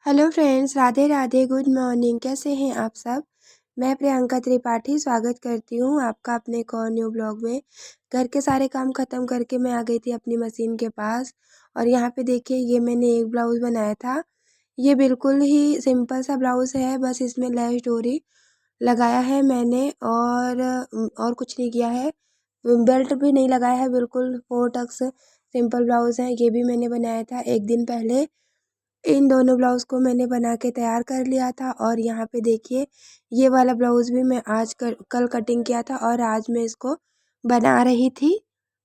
Hello friends, Radhe Radhe, good morning. कैसे हैं आप सब। मैं प्रियंका त्रिपाठी स्वागत करती हूँ आपका अपने एक और न्यू ब्लॉग में। घर के सारे काम ख़त्म करके मैं आ गई थी अपनी मशीन के पास। और यहाँ पे देखिए, ये मैंने एक ब्लाउज़ बनाया था। ये बिल्कुल ही सिंपल सा ब्लाउज़ है, बस इसमें लैस डोरी लगाया है मैंने और कुछ नहीं किया है। बेल्ट भी नहीं लगाया है, बिल्कुल 4 टक्स सिंपल ब्लाउज़ है। ये भी मैंने बनाया था एक दिन पहले। इन दोनों ब्लाउज़ को मैंने बना के तैयार कर लिया था। और यहाँ पे देखिए, ये वाला ब्लाउज़ भी मैं कल कटिंग किया था और आज मैं इसको बना रही थी।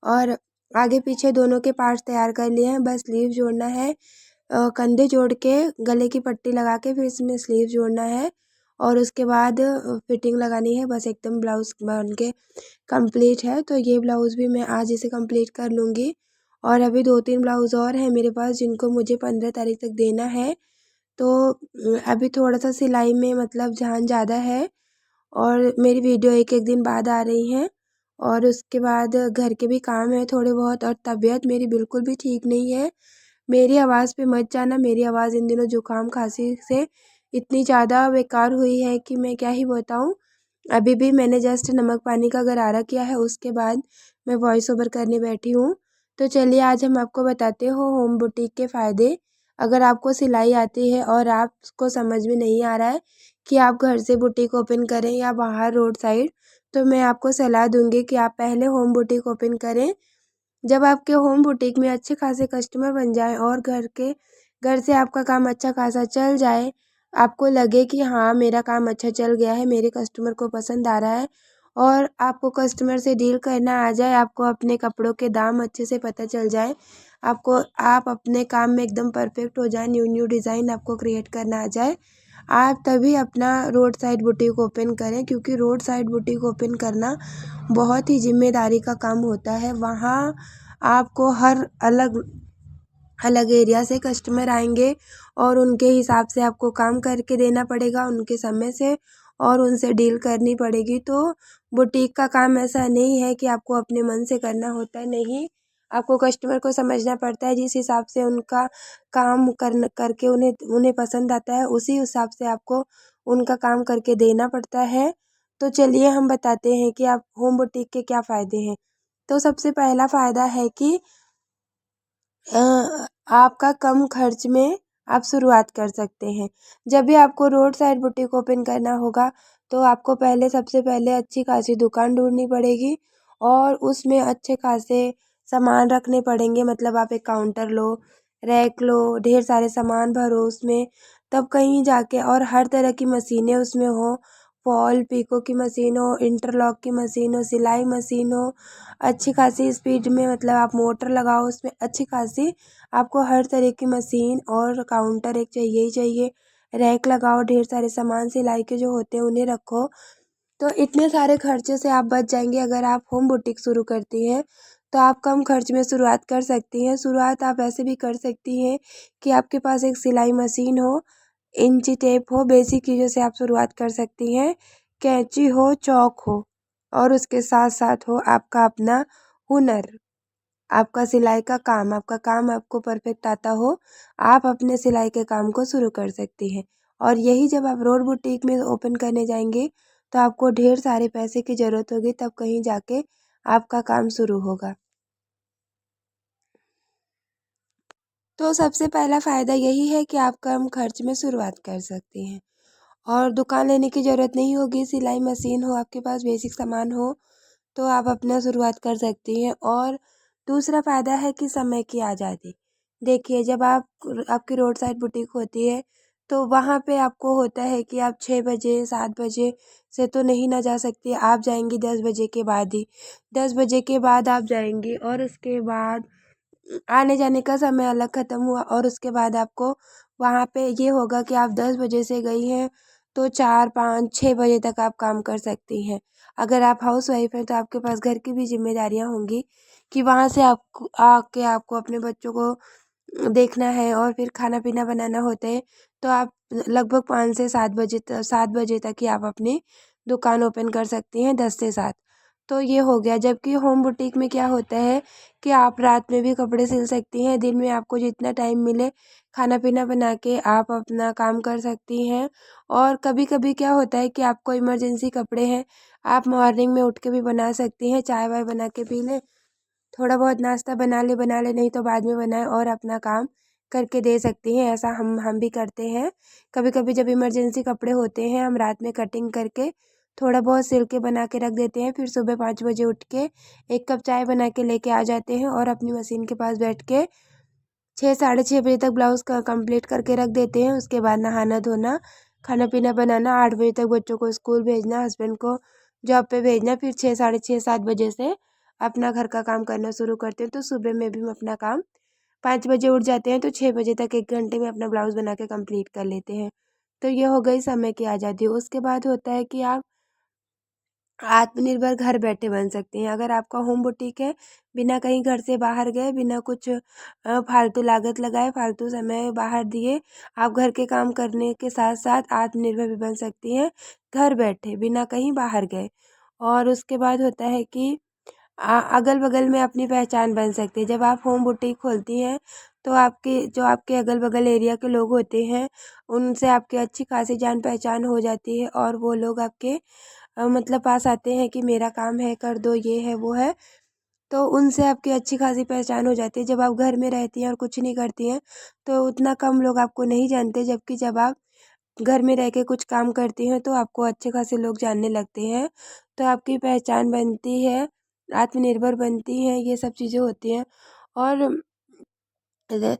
और आगे पीछे दोनों के पार्ट्स तैयार कर लिए हैं, बस स्लीव जोड़ना है। कंधे जोड़ के गले की पट्टी लगा के फिर इसमें स्लीव जोड़ना है और उसके बाद फिटिंग लगानी है। बस एकदम ब्लाउज़ बन के कंप्लीट है। तो ये ब्लाउज़ भी मैं आज इसे कंप्लीट कर लूँगी। और अभी 2-3 ब्लाउज़ और हैं मेरे पास जिनको मुझे 15 तारीख तक देना है। तो अभी थोड़ा-सा सिलाई में मतलब ध्यान ज़्यादा है और मेरी वीडियो एक-एक दिन बाद आ रही हैं। और उसके बाद घर के भी काम हैं थोड़े बहुत और तबीयत मेरी बिल्कुल भी ठीक नहीं है। मेरी आवाज़ पे मत जाना, मेरी आवाज़ इन दिनों ज़ुकाम खाँसी से इतनी ज़्यादा बेकार हुई है कि मैं क्या ही बताऊँ। अभी भी मैंने जस्ट नमक पानी का गरारा किया है, उसके बाद मैं वॉइस ओवर करने बैठी हूँ। तो चलिए, आज हम आपको बताते हैं होम बुटीक के फ़ायदे। अगर आपको सिलाई आती है और आपको समझ में नहीं आ रहा है कि आप घर से बुटीक ओपन करें या बाहर रोड साइड, तो मैं आपको सलाह दूँगी कि आप पहले होम बुटीक ओपन करें। जब आपके होम बुटीक में अच्छे खासे कस्टमर बन जाएँ और घर से आपका काम अच्छा खासा चल जाए, आपको लगे कि हाँ, मेरा काम अच्छा चल गया है, मेरे कस्टमर को पसंद आ रहा है और आपको कस्टमर से डील करना आ जाए, आपको अपने कपड़ों के दाम अच्छे से पता चल जाए, आप अपने काम में एकदम परफेक्ट हो जाएँ, न्यू डिज़ाइन आपको क्रिएट करना आ जाए, आप तभी अपना रोड साइड बुटीक ओपन करें। क्योंकि रोड साइड बुटीक ओपन करना बहुत ही ज़िम्मेदारी का काम होता है। वहाँ आपको हर अलग अलग एरिया से कस्टमर आएंगे और उनके हिसाब से आपको काम करके देना पड़ेगा, उनके समय से, और उनसे डील करनी पड़ेगी। तो बुटीक का काम ऐसा नहीं है कि आपको अपने मन से करना होता है, नहीं, आपको कस्टमर को समझना पड़ता है। जिस हिसाब से उनका काम करके उन्हें उन्हें पसंद आता है, उसी हिसाब से आपको उनका काम करके देना पड़ता है। तो चलिए, हम बताते हैं कि आप होम बुटीक के क्या फ़ायदे हैं। तो सबसे पहला फ़ायदा है कि अ, आपका कम खर्च में आप शुरुआत कर सकते हैं। जब भी आपको रोड साइड बुटीक ओपन करना होगा, तो आपको सबसे पहले अच्छी खासी दुकान ढूँढनी पड़ेगी और उसमें अच्छे खासे सामान रखने पड़ेंगे। मतलब आप एक काउंटर लो, रैक लो, ढेर सारे सामान भरो उसमें, तब कहीं जाके, और हर तरह की मशीनें उसमें हो, फॉल पिको की मशीन हो, इंटरलॉक की मशीन हो, सिलाई मशीन हो, अच्छी खासी स्पीड में, मतलब आप मोटर लगाओ उसमें अच्छी खासी। आपको हर तरह की मशीन और काउंटर एक चाहिए ही चाहिए। रैक लगाओ, ढेर सारे सामान सिलाई के जो होते हैं उन्हें रखो। तो इतने सारे खर्चे से आप बच जाएंगे। अगर आप होम बुटीक शुरू करती हैं तो आप कम खर्च में शुरुआत कर सकती हैं। शुरुआत आप ऐसे भी कर सकती हैं कि आपके पास एक सिलाई मशीन हो, इंची टेप हो, बेसिक चीज़ों से आप शुरुआत कर सकती हैं। कैंची हो, चौक हो, और उसके साथ साथ हो आपका अपना हुनर, आपका सिलाई का काम, आपका काम आपको परफेक्ट आता हो, आप अपने सिलाई के काम को शुरू कर सकती हैं। और यही जब आप रोड बुटीक में ओपन करने जाएंगे, तो आपको ढेर सारे पैसे की ज़रूरत होगी, तब कहीं जाके आपका काम शुरू होगा। तो सबसे पहला फ़ायदा यही है कि आप कम खर्च में शुरुआत कर सकती हैं और दुकान लेने की ज़रूरत नहीं होगी। सिलाई मशीन हो आपके पास, बेसिक सामान हो, तो आप अपना शुरुआत कर सकती हैं। और दूसरा फ़ायदा है कि समय की आज़ादी। देखिए, जब आपकी रोड साइड बुटीक होती है, तो वहाँ पे आपको होता है कि आप 6 बजे 7 बजे से तो नहीं ना जा सकती, आप जाएंगी 10 बजे के बाद ही। 10 बजे के बाद आप जाएंगी और उसके बाद आने जाने का समय अलग ख़त्म हुआ, और उसके बाद आपको वहाँ पे ये होगा कि आप 10 बजे से गई हैं तो 4 5 6 बजे तक आप काम कर सकती हैं। अगर आप हाउसवाइफ़ हैं तो आपके पास घर की भी ज़िम्मेदारियाँ होंगी कि वहाँ से आपको आके आपको अपने बच्चों को देखना है और फिर खाना-पीना बनाना होता है। तो आप लगभग 5 से 7 बजे तक ही आप अपनी दुकान ओपन कर सकती हैं, 10 से 7। तो ये हो गया। जबकि होम बुटीक में क्या होता है कि आप रात में भी कपड़े सिल सकती हैं, दिन में आपको जितना टाइम मिले खाना पीना बना के आप अपना काम कर सकती हैं। और कभी कभी क्या होता है कि आपको इमरजेंसी कपड़े हैं, आप मॉर्निंग में उठ के भी बना सकती हैं, चाय वाय बना के पी लें, थोड़ा बहुत नाश्ता बना ले नहीं तो बाद में बनाए और अपना काम करके दे सकती हैं। ऐसा हम भी करते हैं। कभी कभी जब इमरजेंसी कपड़े होते हैं, हम रात में कटिंग करके थोड़ा बहुत सिल के बना के रख देते हैं, फिर सुबह 5 बजे उठ के 1 कप चाय बना के लेके आ जाते हैं और अपनी मशीन के पास बैठ के 6 साढ़े 6 बजे तक ब्लाउज़ का कंप्लीट करके रख देते हैं। उसके बाद नहाना धोना, खाना पीना बनाना, 8 बजे तक बच्चों को स्कूल भेजना, हस्बैंड को जॉब पे भेजना, फिर 6 साढ़े 6 7 बजे से अपना घर का काम करना शुरू करते हैं। तो सुबह में भी हम अपना काम 5 बजे उठ जाते हैं, तो 6 बजे तक 1 घंटे में अपना ब्लाउज़ बना के कंप्लीट कर लेते हैं। तो ये हो गई समय की आज़ादी। उसके बाद होता है कि आप आत्मनिर्भर घर बैठे बन सकती हैं। अगर आपका होम बुटीक है, बिना कहीं घर से बाहर गए, बिना कुछ फालतू लागत लगाए, फालतू समय बाहर दिए, आप घर के काम करने के साथ साथ आत्मनिर्भर भी बन सकती हैं, घर बैठे बिना कहीं बाहर गए। और उसके बाद होता है कि अगल बगल में अपनी पहचान बन सकती है। जब आप होम बुटीक खोलती हैं, तो आपके अगल बगल एरिया के लोग होते हैं, उनसे आपकी अच्छी खासी जान पहचान हो जाती है और वो लोग आपके मतलब पास आते हैं कि मेरा काम है, कर दो, ये है वो है। तो उनसे आपकी अच्छी खासी पहचान हो जाती है। जब आप घर में रहती हैं और कुछ नहीं करती हैं, तो उतना कम लोग आपको नहीं जानते, जबकि जब आप घर में रह के कुछ काम करती हैं तो आपको अच्छे खासे लोग जानने लगते हैं। तो आपकी पहचान बनती है, आत्मनिर्भर बनती हैं, ये सब चीज़ें होती हैं। और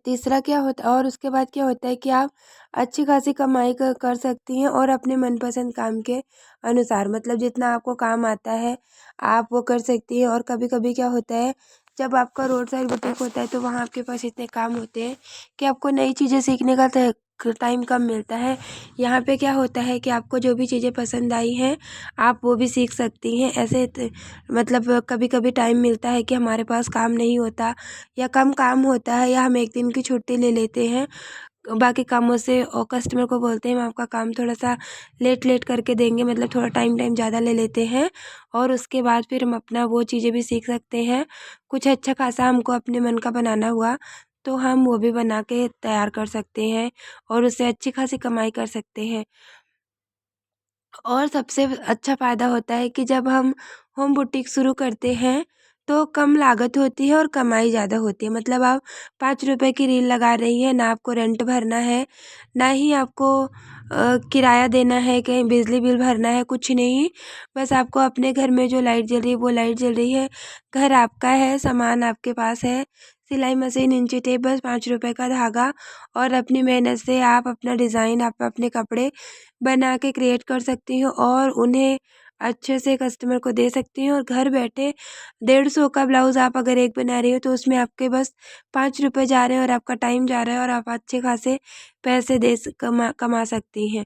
तीसरा क्या होता और उसके बाद क्या होता है कि आप अच्छी खासी कमाई कर सकती हैं और अपने मनपसंद काम के अनुसार, मतलब जितना आपको काम आता है आप वो कर सकती हैं। और कभी कभी क्या होता है, जब आपका रोड साइड बुटीक होता है तो वहाँ आपके पास इतने काम होते हैं कि आपको नई चीज़ें सीखने का टाइम कम मिलता है। यहाँ पे क्या होता है कि आपको जो भी चीज़ें पसंद आई हैं आप वो भी सीख सकती हैं। ऐसे मतलब कभी कभी टाइम मिलता है कि हमारे पास काम नहीं होता या कम काम होता है, या हम 1 दिन की छुट्टी ले लेते हैं बाकी कामों से, और कस्टमर को बोलते हैं हम आपका काम थोड़ा सा लेट करके देंगे, मतलब थोड़ा टाइम ज़्यादा ले लेते हैं। और उसके बाद फिर हम अपना वो चीज़ें भी सीख सकते हैं। कुछ अच्छा खासा हमको अपने मन का बनाना हुआ तो हम वो भी बना के तैयार कर सकते हैं और उससे अच्छी खासी कमाई कर सकते हैं। और सबसे अच्छा फ़ायदा होता है कि जब हम होम बुटीक शुरू करते हैं, तो कम लागत होती है और कमाई ज़्यादा होती है। मतलब आप 5 रुपए की रील लगा रही हैं, ना आपको रेंट भरना है, ना ही आपको किराया देना है, कहीं बिजली बिल भरना है, कुछ नहीं। बस आपको अपने घर में जो लाइट जल रही है वो लाइट जल रही है, घर आपका है, सामान आपके पास है, सिलाई मशीन, इंची टेप, बस 5 रुपए का धागा, और अपनी मेहनत से आप अपना डिज़ाइन, आप अपने कपड़े बना के क्रिएट कर सकती हो और उन्हें अच्छे से कस्टमर को दे सकती हो। और घर बैठे 150 का ब्लाउज़ आप अगर एक बना रही हो तो उसमें आपके बस 5 रुपए जा रहे हैं और आपका टाइम जा रहा है और आप अच्छे खासे पैसे कमा सकती हैं।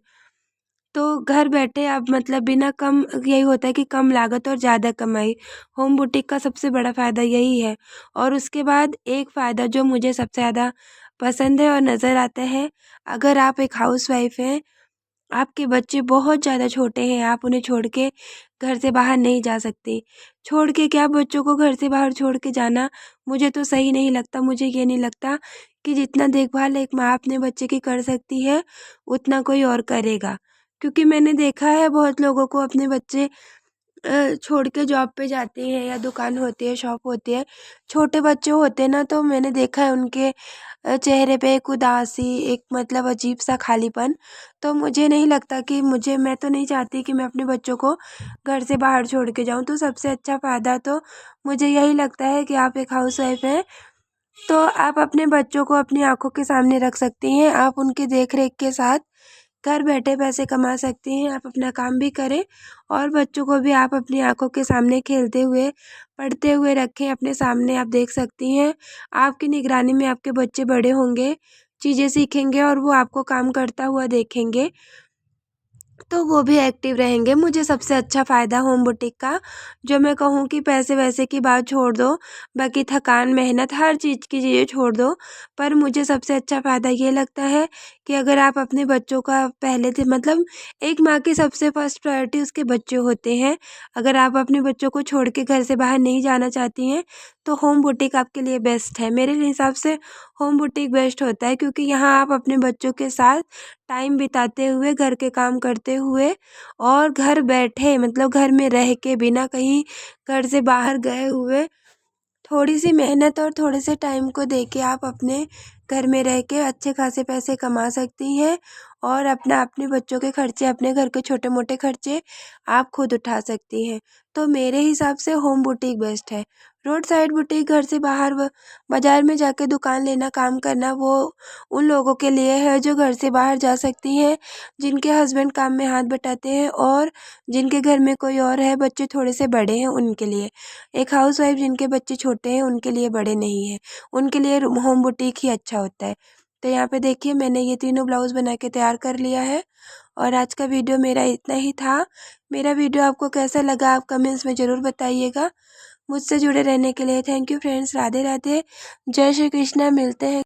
तो घर बैठे आप मतलब बिना कम, यही होता है कि कम लागत और ज़्यादा कमाई, होम बुटीक का सबसे बड़ा फ़ायदा यही है। और उसके बाद एक फ़ायदा जो मुझे सबसे ज़्यादा पसंद है और नज़र आता है, अगर आप एक हाउसवाइफ़ हैं, आपके बच्चे बहुत ज़्यादा छोटे हैं, आप उन्हें छोड़ के घर से बाहर नहीं जा सकती। छोड़ के क्या, बच्चों को घर से बाहर छोड़ के जाना मुझे तो सही नहीं लगता। मुझे ये नहीं लगता कि जितना देखभाल एक माँ अपने बच्चे की कर सकती है, उतना कोई और करेगा। क्योंकि मैंने देखा है बहुत लोगों को, अपने बच्चे छोड़ के जॉब पे जाते हैं या दुकान होती है, शॉप होती है, छोटे बच्चे होते हैं ना, तो मैंने देखा है उनके चेहरे पे एक उदासी, एक मतलब अजीब-सा खालीपन। तो मुझे नहीं लगता कि मैं तो नहीं चाहती कि मैं अपने बच्चों को घर से बाहर छोड़ के जाऊँ। तो सबसे अच्छा फ़ायदा तो मुझे यही लगता है कि आप एक हाउसवाइफ़ हैं, तो आप अपने बच्चों को अपनी आँखों के सामने रख सकती हैं। आप उनकी देख-रेख के साथ घर बैठे पैसे कमा सकती हैं। आप अपना काम भी करें और बच्चों को भी आप अपनी आँखों के सामने खेलते हुए, पढ़ते हुए रखें, अपने सामने आप देख सकती हैं। आपकी निगरानी में आपके बच्चे बड़े होंगे, चीज़ें सीखेंगे और वो आपको काम करता हुआ देखेंगे, तो वो भी एक्टिव रहेंगे। मुझे सबसे अच्छा फ़ायदा होम बुटीक का, जो मैं कहूँ कि पैसे-वैसे की बात छोड़ दो, बाकी थकान, मेहनत, हर चीज़ की चीज़ें छोड़ दो, पर मुझे सबसे अच्छा फ़ायदा ये लगता है कि अगर आप अपने बच्चों का पहले से, मतलब एक माँ की सबसे फर्स्ट प्रायोरिटी उसके बच्चे होते हैं। अगर आप अपने बच्चों को छोड़ के घर से बाहर नहीं जाना चाहती हैं, तो होम बुटीक आपके लिए बेस्ट है। मेरे हिसाब से होम बुटीक बेस्ट होता है, क्योंकि यहाँ आप अपने बच्चों के साथ टाइम बिताते हुए, घर के काम करते हुए और घर बैठे मतलब घर में रह के बिना कहीं घर से बाहर गए हुए थोड़ी सी मेहनत और थोड़े से टाइम को दे के आप अपने घर में रह के अच्छे खासे पैसे कमा सकती हैं और अपने बच्चों के खर्चे, अपने घर के छोटे मोटे खर्चे आप खुद उठा सकती हैं। तो मेरे हिसाब से होम बुटीक बेस्ट है। रोड साइड बुटीक, घर से बाहर बाज़ार में जाके दुकान लेना, काम करना, वो उन लोगों के लिए है जो घर से बाहर जा सकती हैं, जिनके हस्बैंड काम में हाथ बटाते हैं और जिनके घर में कोई और है, बच्चे थोड़े से बड़े हैं उनके लिए। एक हाउसवाइफ जिनके बच्चे छोटे हैं उनके लिए बड़े नहीं हैं, उनके लिए होम बुटीक ही अच्छा होता है। तो यहाँ पे देखिए मैंने ये तीनों ब्लाउज़ बना के तैयार कर लिया है और आज का वीडियो मेरा इतना ही था। मेरा वीडियो आपको कैसा लगा आप कमेंट्स में ज़रूर बताइएगा। मुझसे जुड़े रहने के लिए thank you friends. Radhe Radhe, जय श्री कृष्णा। मिलते हैं